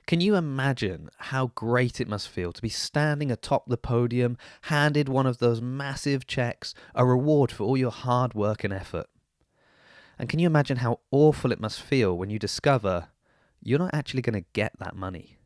Can you imagine how great it must feel to be standing atop the podium, handed one of those massive checks, a reward for all your hard work and effort? And can you imagine how awful it must feel when you discover you're not actually going to get that money?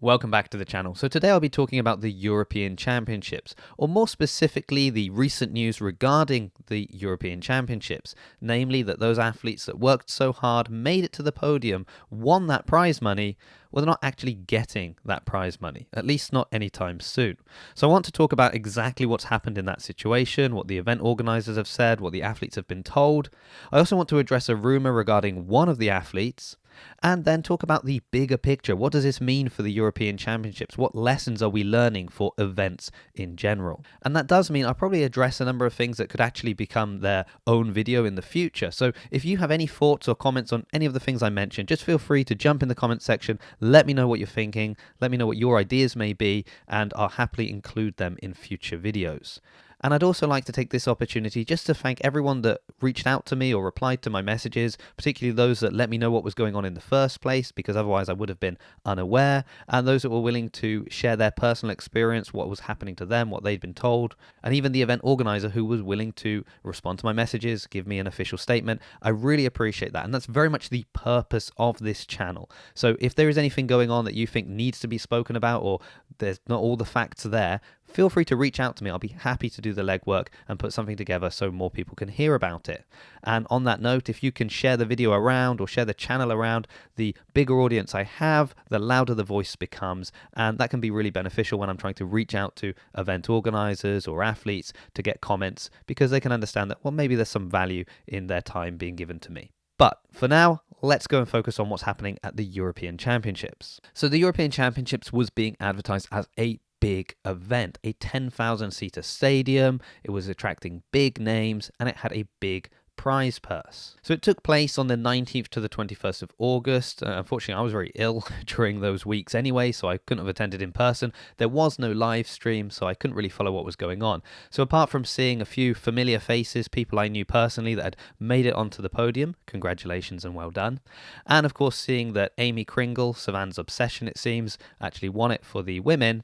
Welcome back to the channel. So today I'll be talking about the European Championships, or more specifically the recent news regarding the European Championships, namely that those athletes that worked so hard, made it to the podium, won that prize money, well, they're not actually getting that prize money, at least not anytime soon. So I want to talk about exactly what's happened in that situation, what the event organisers have said, what the athletes have been told. I also want to address a rumour regarding one of the athletes, and then talk about the bigger picture. What does this mean for the European Championships? What lessons are we learning for events in general? And that does mean I'll probably address a number of things that could actually become their own video in the future. So if you have any thoughts or comments on any of the things I mentioned, just feel free to jump in the comment section. Let me know what you're thinking. Let me know what your ideas may be, and I'll happily include them in future videos. And I'd also like to take this opportunity just to thank everyone that reached out to me or replied to my messages, particularly those that let me know what was going on in the first place, because otherwise I would have been unaware, and those that were willing to share their personal experience, what was happening to them, what they'd been told, and even the event organizer who was willing to respond to my messages, give me an official statement. I really appreciate that, and that's very much the purpose of this channel. So if there is anything going on that you think needs to be spoken about, or there's not all the facts there, feel free to reach out to me. I'll be happy to do the legwork and put something together so more people can hear about it. And on that note, if you can share the video around or share the channel around, the bigger audience I have, the louder the voice becomes. And that can be really beneficial when I'm trying to reach out to event organizers or athletes to get comments, because they can understand that, well, maybe there's some value in their time being given to me. But for now, let's go and focus on what's happening at the European Championships. So the European Championships was being advertised as a big event, a 10,000-seater stadium. It was attracting big names, and it had a big prize purse. So it took place on the 19th to the 21st of August. Unfortunately, I was very ill during those weeks anyway, so I couldn't have attended in person. There was no live stream, so I couldn't really follow what was going on. So apart from seeing a few familiar faces, people I knew personally that had made it onto the podium, congratulations and well done. And of course, seeing that Aimee Cringle, Savannah's obsession it seems, actually won it for the women.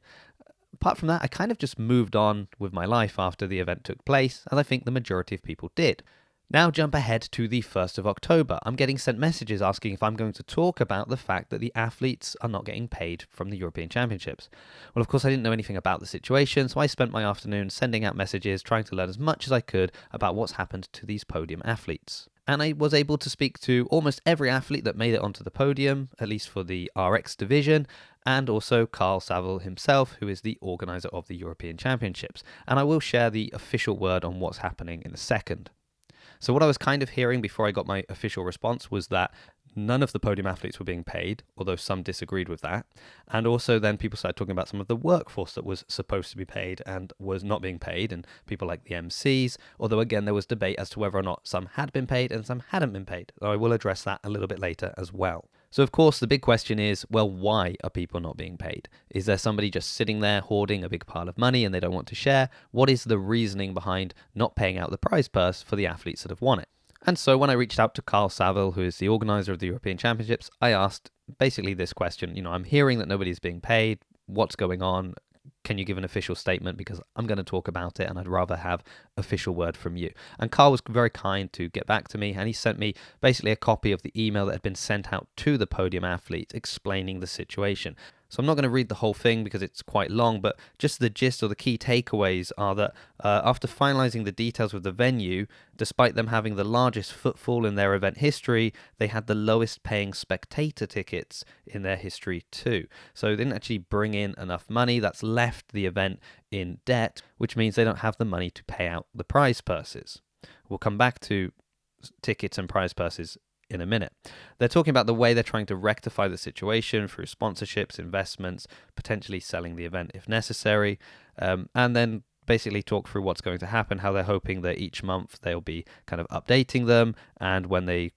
Apart from that, I kind of just moved on with my life after the event took place, as I think the majority of people did. Now jump ahead to the 1st of October. I'm getting sent messages asking if I'm going to talk about the fact that the athletes are not getting paid from the European Championships. Well, of course, I didn't know anything about the situation, so I spent my afternoon sending out messages, trying to learn as much as I could about what's happened to these podium athletes. And I was able to speak to almost every athlete that made it onto the podium, at least for the RX division, and also Carl Saville himself, who is the organizer of the European Championships. And I will share the official word on what's happening in a second. So what I was kind of hearing before I got my official response was that none of the podium athletes were being paid, although some disagreed with that. And also then people started talking about some of the workforce that was supposed to be paid and was not being paid, and people like the MCs, although again there was debate as to whether or not some had been paid and some hadn't been paid. So I will address that a little bit later as well. So of course the big question is, well, why are people not being paid? Is there somebody just sitting there hoarding a big pile of money and they don't want to share? What is the reasoning behind not paying out the prize purse for the athletes that have won it? And so when I reached out to Carl Saville, who is the organizer of the European Championships, I asked basically this question. I'm hearing that nobody's being paid. What's going on? Can you give an official statement? Because I'm going to talk about it and I'd rather have official word from you. And Carl was very kind to get back to me, and he sent me basically a copy of the email that had been sent out to the podium athletes explaining the situation. So I'm not going to read the whole thing because it's quite long, but just the gist or the key takeaways are that after finalizing the details with the venue, despite them having the largest footfall in their event history, they had the lowest paying spectator tickets in their history too. So they didn't actually bring in enough money. That's left the event in debt, which means they don't have the money to pay out the prize purses. We'll come back to tickets and prize purses in a minute. They're talking about the way they're trying to rectify the situation through sponsorships, investments, potentially selling the event if necessary, and then basically talk through what's going to happen, how they're hoping that each month they'll be kind of updating them, and when they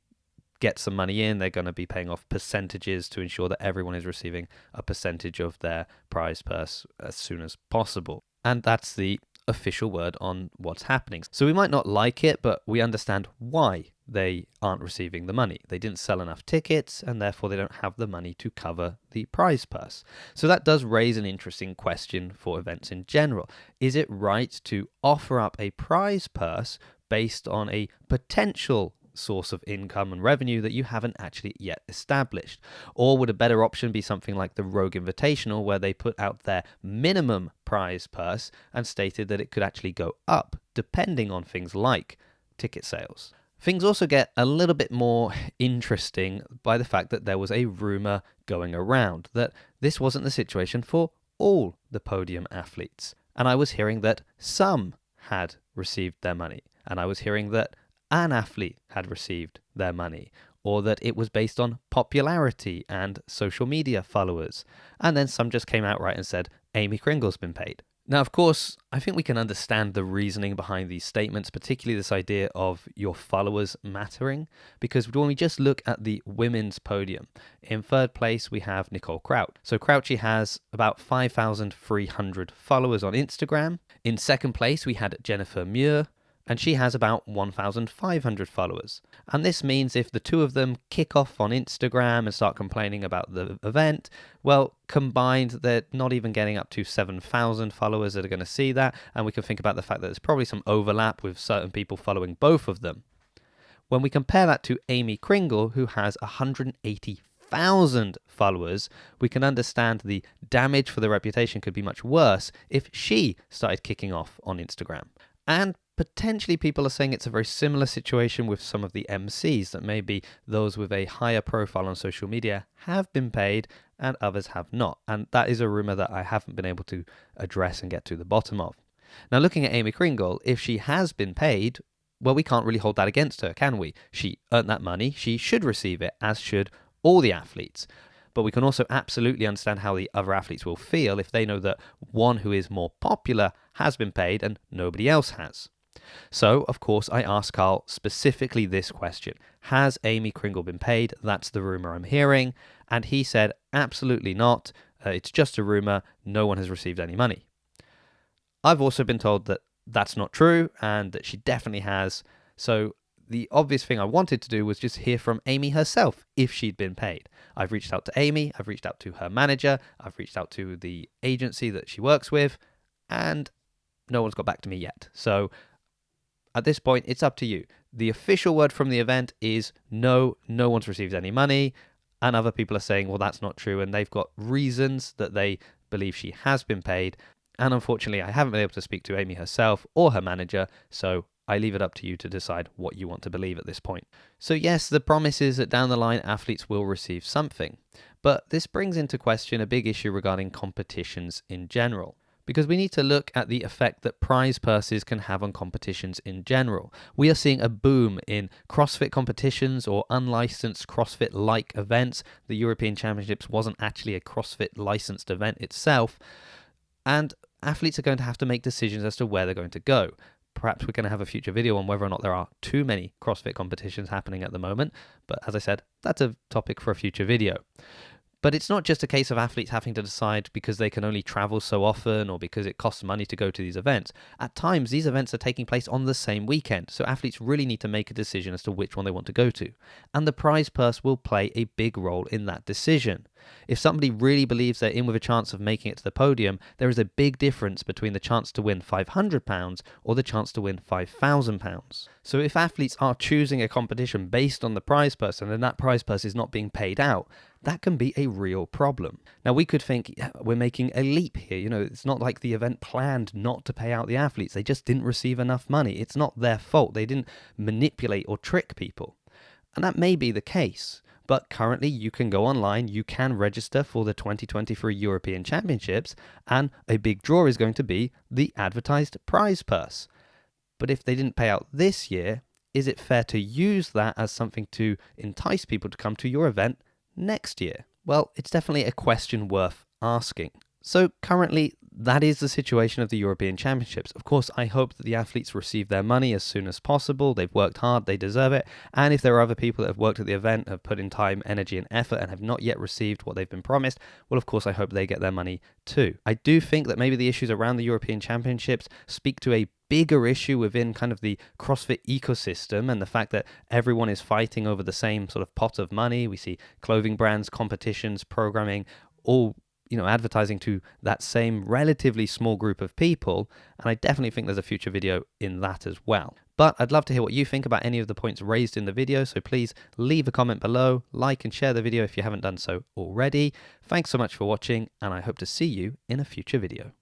get some money in, they're going to be paying off percentages to ensure that everyone is receiving a percentage of their prize purse as soon as possible. And that's the official word on what's happening. So we might not like it, but we understand why they aren't receiving the money. They didn't sell enough tickets, and therefore they don't have the money to cover the prize purse. So that does raise an interesting question for events in general. Is it right to offer up a prize purse based on a potential source of income and revenue that you haven't actually yet established? Or would a better option be something like the Rogue Invitational, where they put out their minimum prize purse and stated that it could actually go up depending on things like ticket sales? Things also get a little bit more interesting by the fact that there was a rumour going around that this wasn't the situation for all the Podium athletes. And I was hearing that some had received their money, and I was hearing that an athlete had received their money, or that it was based on popularity and social media followers. And then some just came out right and said, Aimee Cringle's been paid. Now, of course, I think we can understand the reasoning behind these statements, particularly this idea of your followers mattering, because when we just look at the women's podium, in third place we have Nicole Crouch. So Crouchy has about 5,300 followers on Instagram. In second place we had Jennifer Muir, and she has about 1,500 followers. And this means if the two of them kick off on Instagram and start complaining about the event, well, combined, they're not even getting up to 7,000 followers that are going to see that. And we can think about the fact that there's probably some overlap with certain people following both of them. When we compare that to Aimee Cringle, who has 180,000 followers, we can understand the damage for the reputation could be much worse if she started kicking off on Instagram. And potentially people are saying it's a very similar situation with some of the MCs, that maybe those with a higher profile on social media have been paid and others have not. And that is a rumour that I haven't been able to address and get to the bottom of. Now, looking at Aimee Cringle, if she has been paid, well, we can't really hold that against her, can we? She earned that money, she should receive it, as should all the athletes. But we can also absolutely understand how the other athletes will feel if they know that one who is more popular has been paid and nobody else has. So, of course, I asked Carl specifically this question. Has Aimee Cringle been paid? That's the rumour I'm hearing. And he said, absolutely not. It's just a rumour. No one has received any money. I've also been told that that's not true and that she definitely has. So the obvious thing I wanted to do was just hear from Aimee herself if she'd been paid. I've reached out to Aimee. I've reached out to her manager. I've reached out to the agency that she works with. And no one's got back to me yet. So at this point, it's up to you. The official word from the event is no one's received any money. And other people are saying, well, that's not true. And they've got reasons that they believe she has been paid. And unfortunately, I haven't been able to speak to Aimee herself or her manager. So I leave it up to you to decide what you want to believe at this point. So yes, the promise is that down the line, athletes will receive something. But this brings into question a big issue regarding competitions in general, because we need to look at the effect that prize purses can have on competitions in general. We are seeing a boom in CrossFit competitions or unlicensed CrossFit-like events. The European Championships wasn't actually a CrossFit licensed event itself. And athletes are going to have to make decisions as to where they're going to go. Perhaps we're going to have a future video on whether or not there are too many CrossFit competitions happening at the moment. But as I said, that's a topic for a future video. But it's not just a case of athletes having to decide because they can only travel so often or because it costs money to go to these events. At times, these events are taking place on the same weekend, so athletes really need to make a decision as to which one they want to go to. And the prize purse will play a big role in that decision. If somebody really believes they're in with a chance of making it to the podium, there is a big difference between the chance to win £500 or the chance to win £5,000. So if athletes are choosing a competition based on the prize purse and then that prize purse is not being paid out, that can be a real problem. Now, we could think, yeah, we're making a leap here. You know, it's not like the event planned not to pay out the athletes. They just didn't receive enough money. It's not their fault. They didn't manipulate or trick people. And that may be the case. But currently, you can go online, you can register for the 2023 European Championships, and a big draw is going to be the advertised prize purse. But if they didn't pay out this year, is it fair to use that as something to entice people to come to your event next year? Well, it's definitely a question worth asking. So currently, that is the situation of the European Championships. Of course, I hope that the athletes receive their money as soon as possible. They've worked hard, they deserve it. And if there are other people that have worked at the event, have put in time, energy, and effort, and have not yet received what they've been promised, well, of course, I hope they get their money too. I do think that maybe the issues around the European Championships speak to a bigger issue within kind of the CrossFit ecosystem, and the fact that everyone is fighting over the same sort of pot of money. We see clothing brands, competitions, programming, all advertising to that same relatively small group of people, and I definitely think there's a future video in that as well. But I'd love to hear what you think about any of the points raised in the video, so please leave a comment below, like and share the video if you haven't done so already. Thanks so much for watching, and I hope to see you in a future video.